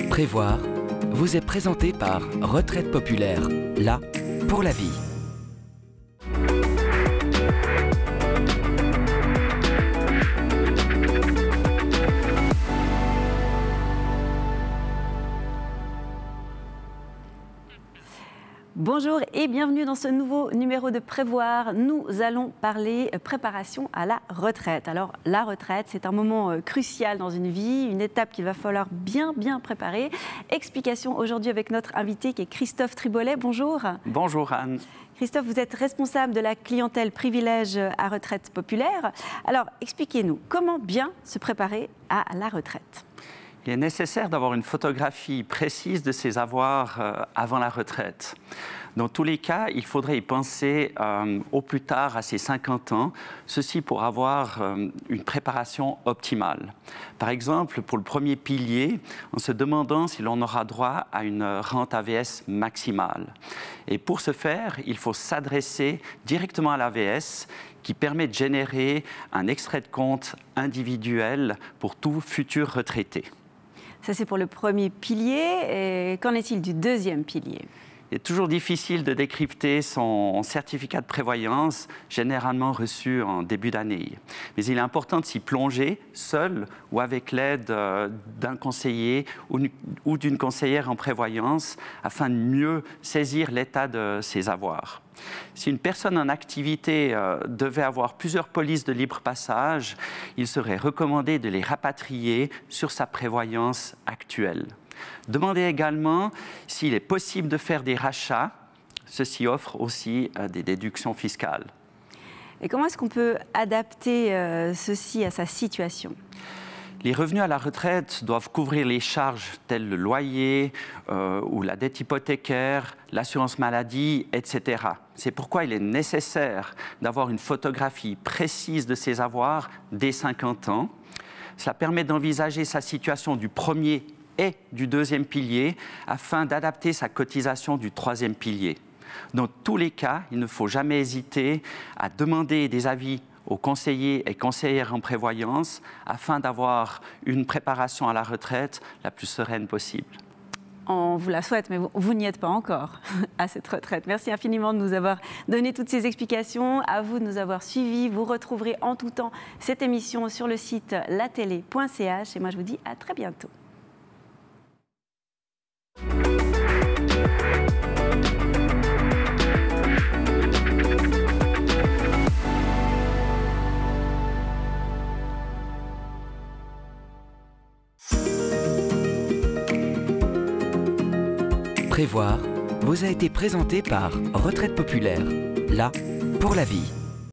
Prévoir vous est présenté par Retraite Populaire, là pour la vie. Bonjour et bienvenue dans ce nouveau numéro de Prévoir. Nous allons parler préparation à la retraite. Alors la retraite, c'est un moment crucial dans une vie, une étape qu'il va falloir bien préparer. Explication aujourd'hui avec notre invité qui est Christophe Tribolet. Bonjour. Bonjour Anne. Christophe, vous êtes responsable de la clientèle privilège à Retraite Populaire. Alors expliquez-nous, comment bien se préparer à la retraite ? Il est nécessaire d'avoir une photographie précise de ses avoirs avant la retraite. Dans tous les cas, il faudrait y penser au plus tard à ses 50 ans, ceci pour avoir une préparation optimale. Par exemple, pour le premier pilier, en se demandant si l'on aura droit à une rente AVS maximale. Et pour ce faire, il faut s'adresser directement à l'AVS qui permet de générer un extrait de compte individuel pour tout futur retraité. Ça, c'est pour le premier pilier. Et qu'en est-il du deuxième pilier ? Il est toujours difficile de décrypter son certificat de prévoyance, généralement reçu en début d'année. Mais il est important de s'y plonger, seul ou avec l'aide d'un conseiller ou d'une conseillère en prévoyance, afin de mieux saisir l'état de ses avoirs. Si une personne en activité devait avoir plusieurs polices de libre passage, il serait recommandé de les rapatrier sur sa prévoyance actuelle. Demandez également s'il est possible de faire des rachats. Ceci offre aussi des déductions fiscales. Et comment est-ce qu'on peut adapter ceci à sa situation ? Les revenus à la retraite doivent couvrir les charges telles le loyer ou la dette hypothécaire, l'assurance maladie, etc. C'est pourquoi il est nécessaire d'avoir une photographie précise de ses avoirs dès 50 ans. Cela permet d'envisager sa situation du premier et du deuxième pilier afin d'adapter sa cotisation du troisième pilier. Dans tous les cas, il ne faut jamais hésiter à demander des avis aux conseillers et conseillères en prévoyance afin d'avoir une préparation à la retraite la plus sereine possible. On vous la souhaite, mais vous n'y êtes pas encore à cette retraite. Merci infiniment de nous avoir donné toutes ces explications. À vous de nous avoir suivis. Vous retrouverez en tout temps cette émission sur le site latélé.ch. Et moi, je vous dis à très bientôt. Prévoir vous a été présenté par Retraite Populaire, là pour la vie.